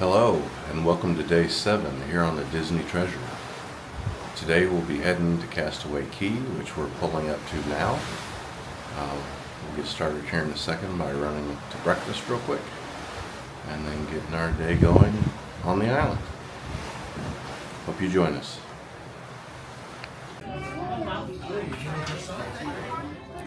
Hello, and welcome to day 7 here on the Disney Treasure. Today we'll be heading to Castaway Cay, which we're pulling up to now. We'll get started here in a second by running to breakfast real quick, and then getting our day going on the island. Hope you join us.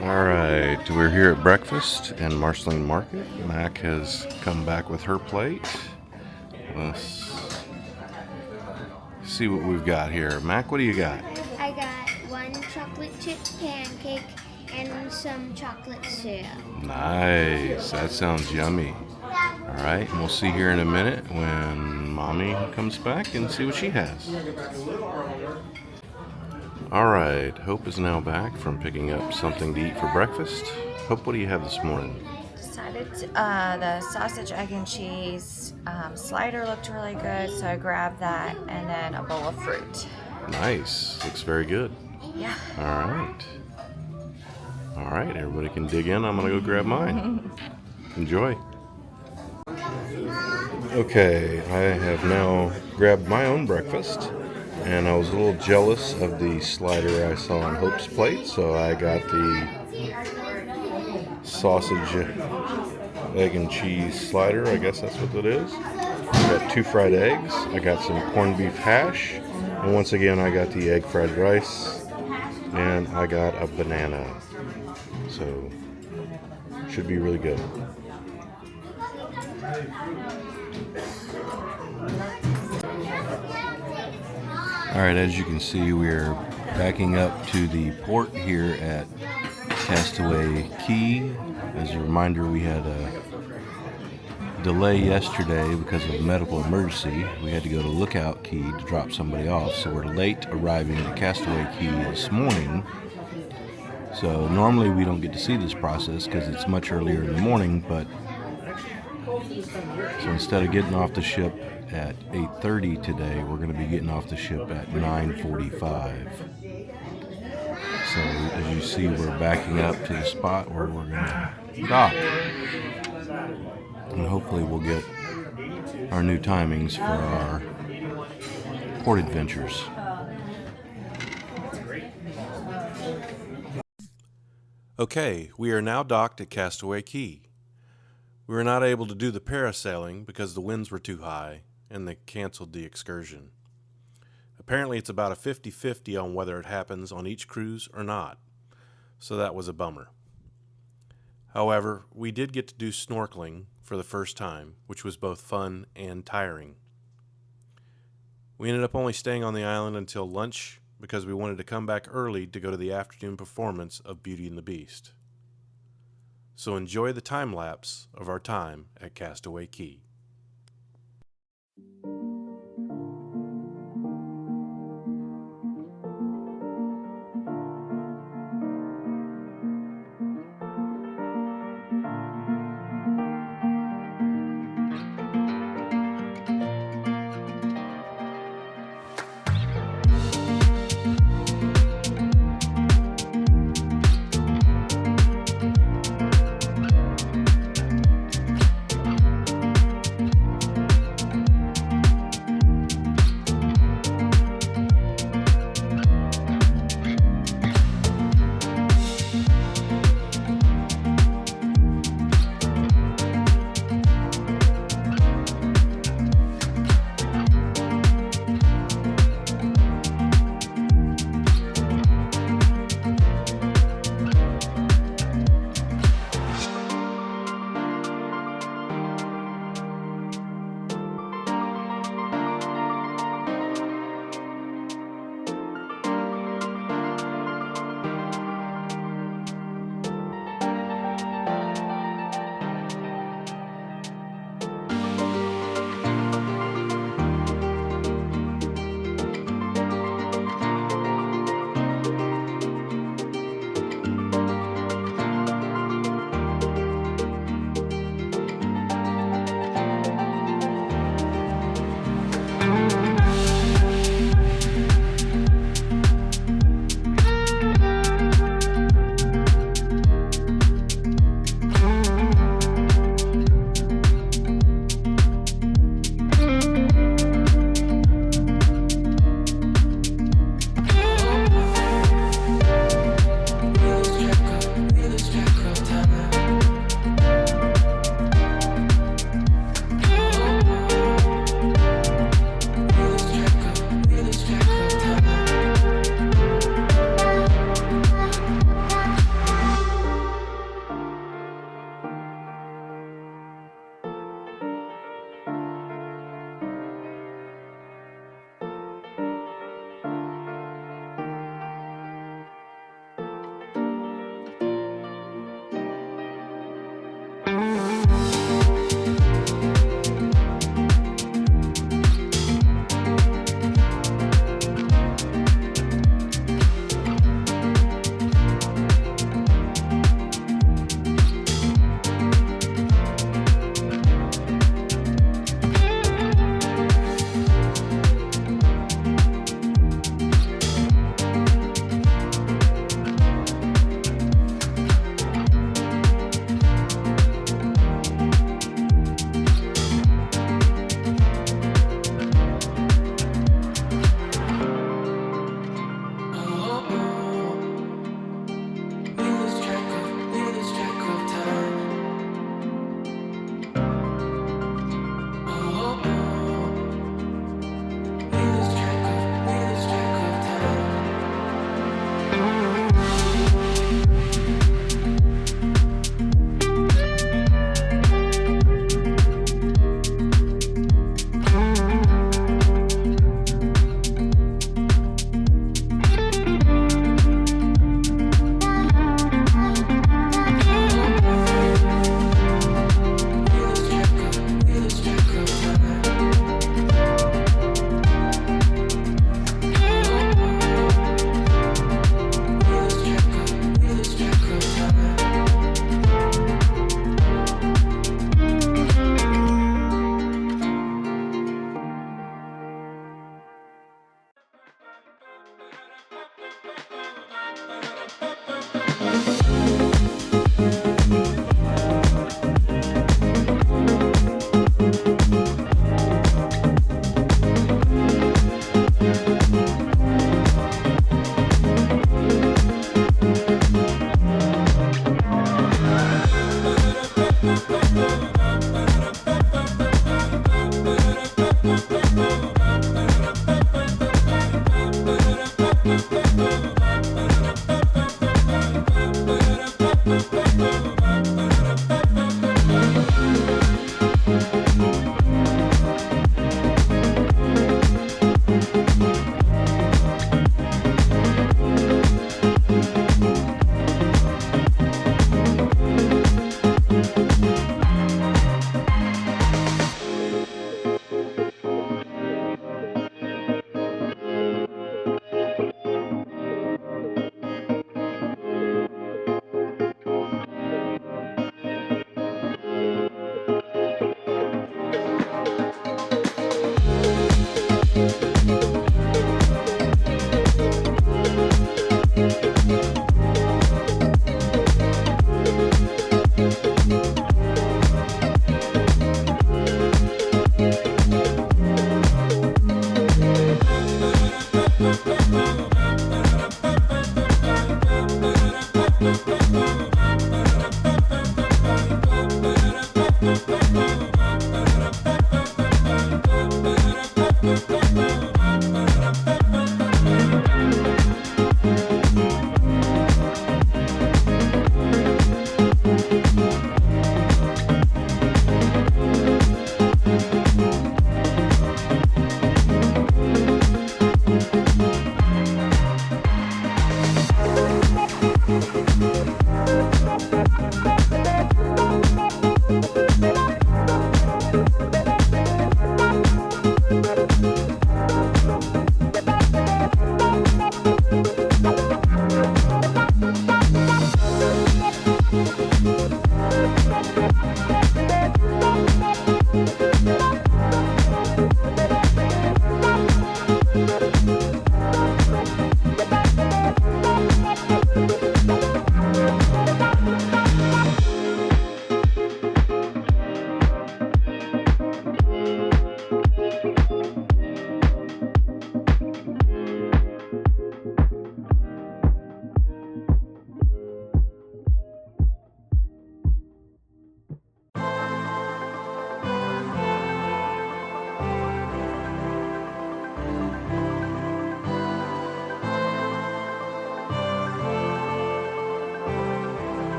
Alright, we're here at breakfast in Marceline Market. Mac has come back with her plate. Let's see what we've got here. Mac, what do you got? I got one chocolate chip pancake and some chocolate syrup. Nice, that sounds yummy. Alright, and we'll see here in a minute when Mommy comes back and see what she has. Alright, Hope is now back from picking up something to eat for breakfast. Hope, what do you have this morning? The sausage, egg, and cheese slider looked really good, so I grabbed that, and then a bowl of fruit. Nice, looks very good. Yeah. Alright, everybody can dig in. I'm gonna go grab mine. Enjoy. Okay, I have now grabbed my own breakfast, and I was a little jealous of the slider I saw on Hope's plate, so I got the sausage, egg, and cheese slider. I guess that's what it is. I got 2 fried eggs. I got some corned beef hash, and once again I got the egg fried rice, and I got a banana. So should be really good. Alright, as you can see, we're backing up to the port here at Castaway Cay. As a reminder, we had a delay yesterday because of a medical emergency. We had to go to Lookout Cay to drop somebody off, so we're late arriving at Castaway Cay this morning. So normally we don't get to see this process because it's much earlier in the morning, but so instead of getting off the ship at 8:30 today, we're going to be getting off the ship at 9:45. So as you see, we're backing up to the spot where we're going to dock, and hopefully we'll get our new timings for our port adventures. Okay, we are now docked at Castaway Cay. We were not able to do the parasailing because the winds were too high, and they canceled the excursion. Apparently it's about a 50-50 on whether it happens on each cruise or not, so that was a bummer. However, we did get to do snorkeling for the first time, which was both fun and tiring. We ended up only staying on the island until lunch because we wanted to come back early to go to the afternoon performance of Beauty and the Beast. So enjoy the time lapse of our time at Castaway Cay.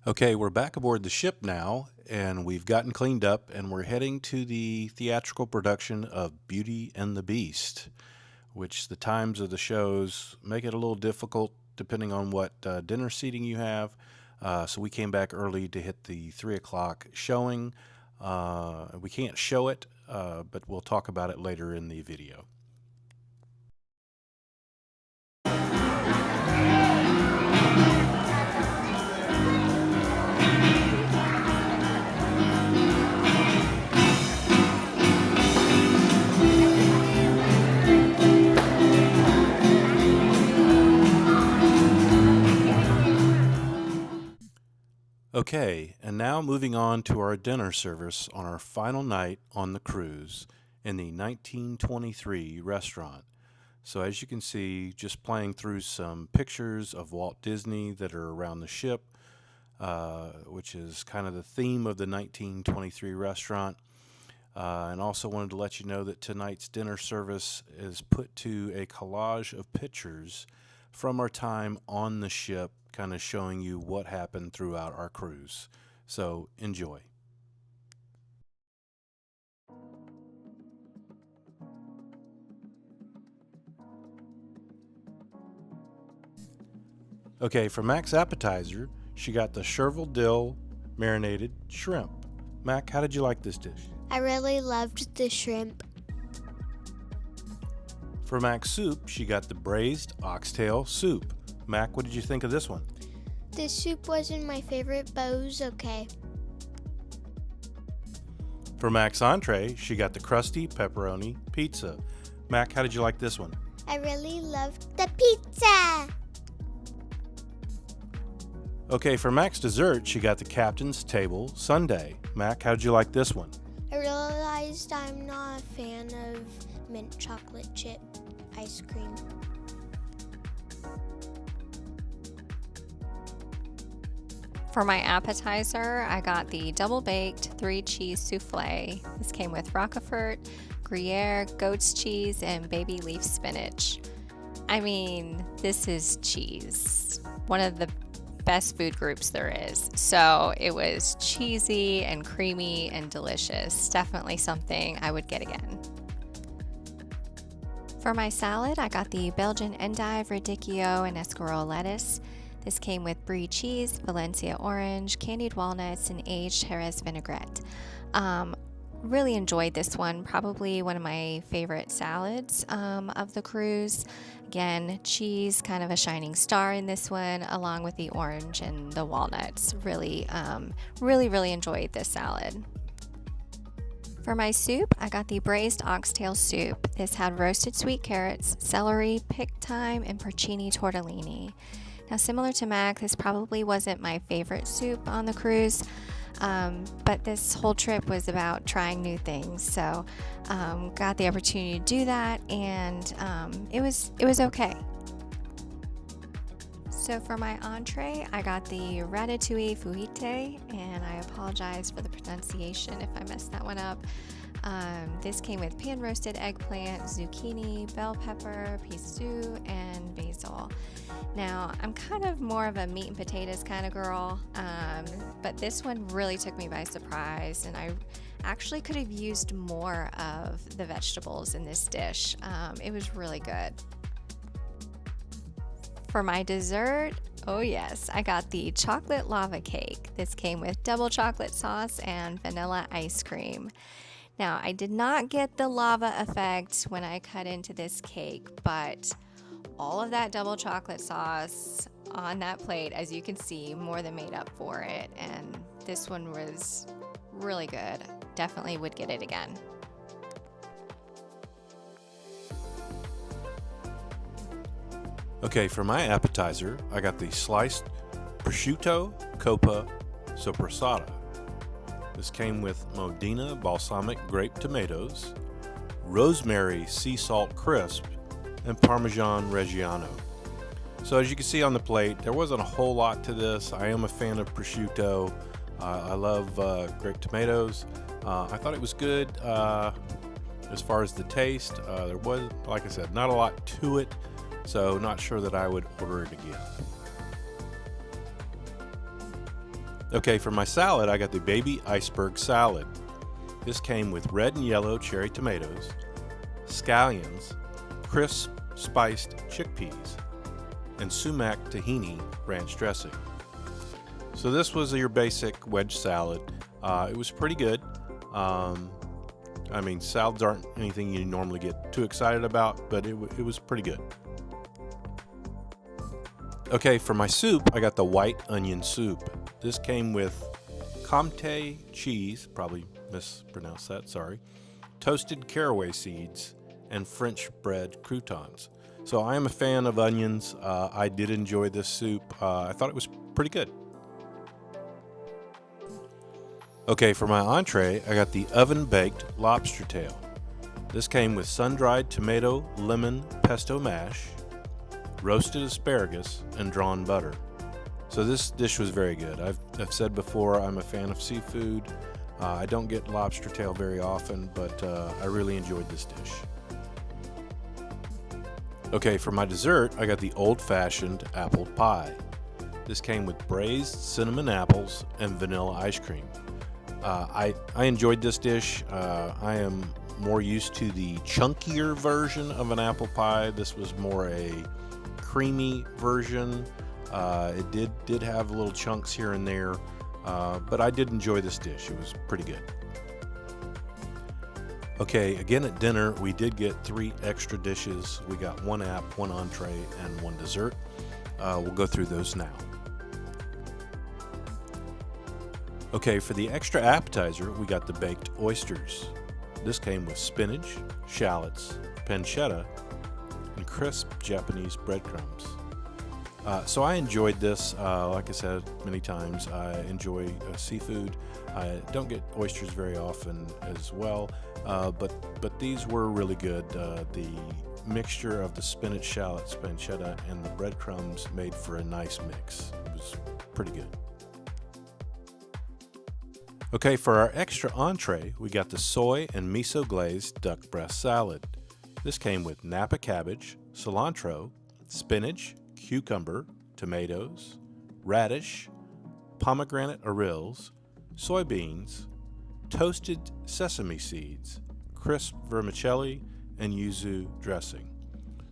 Okay, we're back aboard the ship now, and we've gotten cleaned up, and we're heading to the theatrical production of Beauty and the Beast, which the times of the shows make it a little difficult depending on what dinner seating you have. So we came back early to hit the 3 o'clock showing. We can't show it, but we'll talk about it later in the video. Okay, and now moving on to our dinner service on our final night on the cruise in the 1923 restaurant. So as you can see, just playing through some pictures of Walt Disney that are around the ship, which is kind of the theme of the 1923 restaurant. And also wanted to let you know that tonight's dinner service is put to a collage of pictures from our time on the ship, kind of showing you what happened throughout our cruise. So enjoy. Okay, for Mac's appetizer, she got the chervil dill marinated shrimp. Mac, how did you like this dish? I really loved the shrimp. For Mac's soup, she got the braised oxtail soup. Mac, what did you think of this one? This soup wasn't my favorite, but it was okay. For Mac's entree, she got the crusty pepperoni pizza. Mac, how did you like this one? I really loved the pizza. Okay, for Mac's dessert, she got the Captain's Table sundae. Mac, how did you like this one? I realized I'm not a fan of mint chocolate chip ice cream. For my appetizer, I got the double-baked 3-cheese souffle. This came with Roquefort, Gruyere, goat's cheese, and baby leaf spinach. I mean, this is cheese. One of the best food groups there is. So it was cheesy and creamy and delicious. Definitely something I would get again. For my salad, I got the Belgian endive, radicchio, and escarole lettuce. This came with brie cheese, Valencia orange, candied walnuts, and aged Jerez vinaigrette. Really enjoyed this one. Probably one of my favorite salads of the cruise. Again, cheese, kind of a shining star in this one, along with the orange and the walnuts. Really enjoyed this salad. For my soup, I got the braised oxtail soup. This had roasted sweet carrots, celery, pick thyme, and porcini tortellini. Now, similar to Mac, this probably wasn't my favorite soup on the cruise, but this whole trip was about trying new things. So, got the opportunity to do that, and it was okay. So for my entree, I got the ratatouille fouette, and I apologize for the pronunciation if I messed that one up. This came with pan-roasted eggplant, zucchini, bell pepper, pistou, and basil. Now, I'm kind of more of a meat and potatoes kind of girl, but this one really took me by surprise, and I actually could have used more of the vegetables in this dish. It was really good. For my dessert, oh yes, I got the chocolate lava cake. This came with double chocolate sauce and vanilla ice cream. Now, I did not get the lava effect when I cut into this cake, but all of that double chocolate sauce on that plate, as you can see, more than made up for it. And this one was really good. Definitely would get it again. Okay, for my appetizer, I got the sliced prosciutto coppa soppressata. This came with Modena balsamic grape tomatoes, rosemary sea salt crisp, and Parmesan Reggiano. So as you can see on the plate, there wasn't a whole lot to this. I am a fan of prosciutto. I love grape tomatoes. I thought it was good as far as the taste. There was, like I said, not a lot to it, so not sure that I would order it again. Okay, for my salad, I got the baby iceberg salad. This came with red and yellow cherry tomatoes, scallions, crisp spiced chickpeas, and sumac tahini ranch dressing. So this was your basic wedge salad. It was pretty good. I mean, salads aren't anything you normally get too excited about, but it was pretty good. Okay, for my soup, I got the white onion soup. This came with Comté cheese, probably mispronounced that, sorry, toasted caraway seeds, and French bread croutons. So I am a fan of onions. I did enjoy this soup. I thought it was pretty good. Okay, for my entree, I got the oven-baked lobster tail. This came with sun-dried tomato, lemon, pesto mash, roasted asparagus, and drawn butter. So this dish was very good. I've said before, I'm a fan of seafood. I don't get lobster tail very often, but I really enjoyed this dish. Okay, for my dessert, I got the old-fashioned apple pie. This came with braised cinnamon apples and vanilla ice cream. I enjoyed this dish. I am more used to the chunkier version of an apple pie. This was more a creamy version. It did have little chunks here and there, but I did enjoy this dish. It was pretty good. Okay, again at dinner, we did get 3 extra dishes. We got 1 app, 1 entree, and 1 dessert. We'll go through those now. Okay, for the extra appetizer, we got the baked oysters. This came with spinach, shallots, pancetta, and crisp Japanese breadcrumbs. So I enjoyed this. Like I said many times, I enjoy seafood. I don't get oysters very often as well, but these were really good. The mixture of the spinach, shallots, pancetta, and the breadcrumbs made for a nice mix. It was pretty good. Okay, for our extra entree, we got the soy and miso glazed duck breast salad. This came with Napa cabbage, cilantro, spinach, cucumber, tomatoes, radish, pomegranate arils, soybeans, toasted sesame seeds, crisp vermicelli, and yuzu dressing.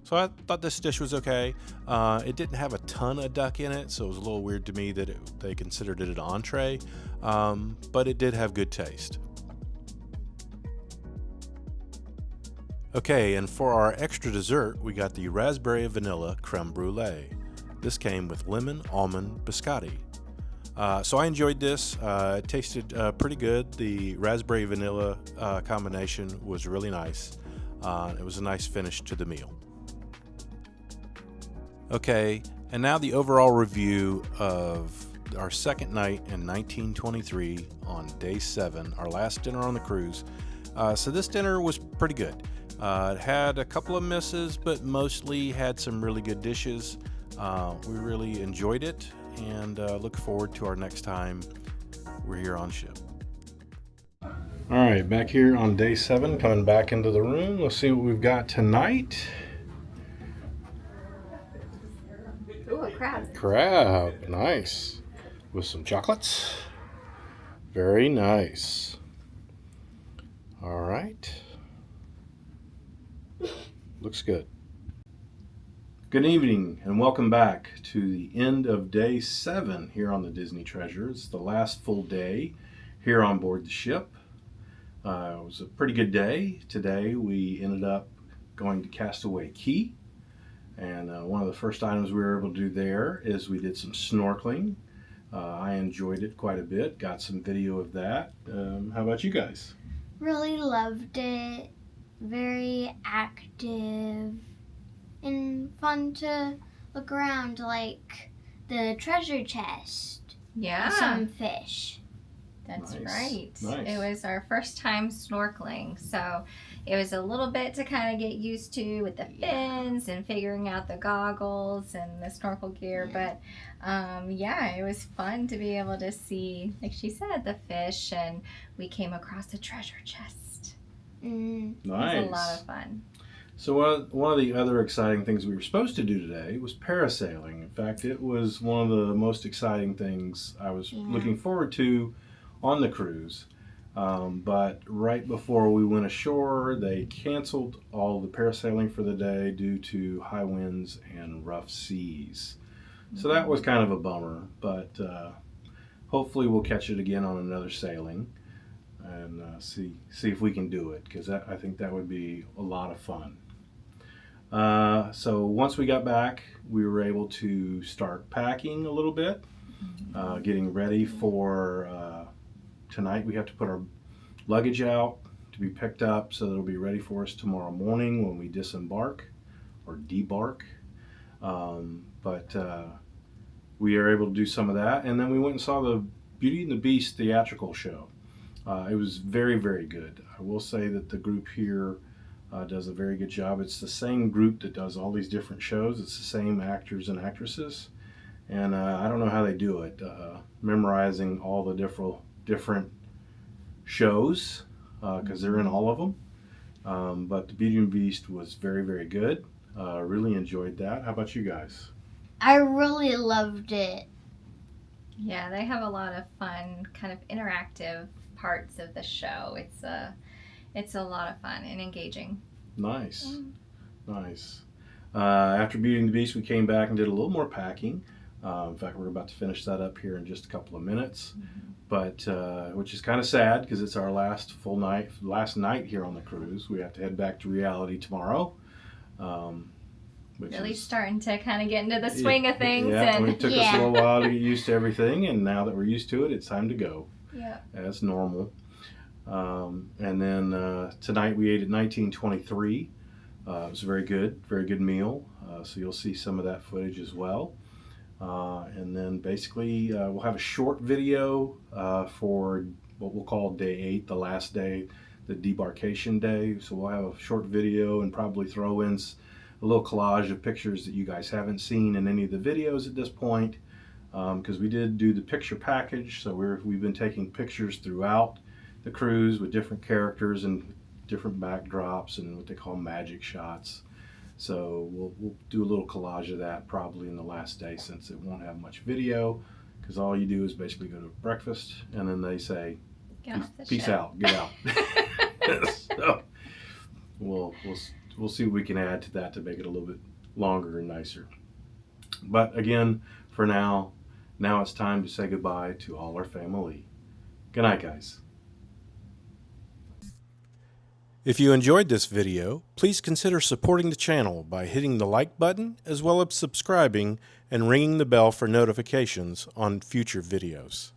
So I thought this dish was okay. It didn't have a ton of duck in it, so it was a little weird to me that they considered it an entree, but it did have good taste. Okay, and for our extra dessert, we got the raspberry vanilla creme brulee. This came with lemon almond biscotti. So I enjoyed this. It tasted pretty good. The raspberry vanilla combination was really nice. It was a nice finish to the meal. Okay, and now the overall review of our second night in 1923 on day 7, our last dinner on the cruise. So this dinner was pretty good. It had a couple of misses, but mostly had some really good dishes. We really enjoyed it and look forward to our next time we're here on ship. All right, back here on day 7, coming back into the room. Let's see what we've got tonight. Ooh, a crab. Crab, nice. With some chocolates. Very nice. All right. Looks good. Good evening and welcome back to the end of day 7 here on the Disney Treasure. It's the last full day here on board the ship. It was a pretty good day. Today we ended up going to Castaway Cay, and one of the first items we were able to do there is we did some snorkeling. I enjoyed it quite a bit, got some video of that. How about you guys? Really loved it. Very active and fun to look around, like the treasure chest. Yeah. Some fish. That's Nice. right. Nice. It was our first time snorkeling, so it was a little bit to kind of get used to with the fins and figuring out the goggles and the snorkel gear. But yeah, it was fun to be able to see, like she said, the fish, and we came across the treasure chest. Mm. Nice. It was a lot of fun. So one of the other exciting things we were supposed to do today was parasailing. In fact, it was one of the most exciting things I was looking forward to on the cruise. But right before we went ashore, they canceled all the parasailing for the day due to high winds and rough seas. So that was kind of a bummer, but hopefully we'll catch it again on another sailing and see if we can do it, because I think that would be a lot of fun. So once we got back, we were able to start packing a little bit, getting ready for tonight. We have to put our luggage out to be picked up so that it'll be ready for us tomorrow morning when we disembark or debark. But we are able to do some of that, and then we went and saw the Beauty and the Beast theatrical show. It was very, very good. I will say that the group here does a very good job. It's the same group that does all these different shows. It's the same actors and actresses, and I don't know how they do it, memorizing all the different shows, because they're in all of them. But the Beauty and the Beast was very, very good. Really enjoyed that. How about you guys? I really loved it. Yeah, they have a lot of fun, kind of interactive parts of the show. It's a lot of fun and engaging. Nice. Nice. After Beauty and the Beast, we came back and did a little more packing. In fact, we're about to finish that up here in just a couple of minutes. But which is kind of sad because it's our last night here on the cruise. We have to head back to reality tomorrow. Really starting to kind of get into the swing of things. Yeah, And it took us a little while to get used to everything, and now that we're used to it, it's time to go. as normal. And then tonight we ate at 1923. It was very good meal. So you'll see some of that footage as well. And then basically we'll have a short video for what we'll call day 8, the last day, the debarkation day. So we'll have a short video and probably throw in a little collage of pictures that you guys haven't seen in any of the videos at this point, because we did do the picture package. So we've been taking pictures throughout the cruise with different characters and different backdrops and what they call magic shots. So we'll do a little collage of that probably in the last day, since it won't have much video, because all you do is basically go to breakfast and then they say peace out, get out. So we'll see what we can add to that to make it a little bit longer and nicer. But again, for now it's time to say goodbye to all our family. Good night, guys. If you enjoyed this video, please consider supporting the channel by hitting the like button, as well as subscribing and ringing the bell for notifications on future videos.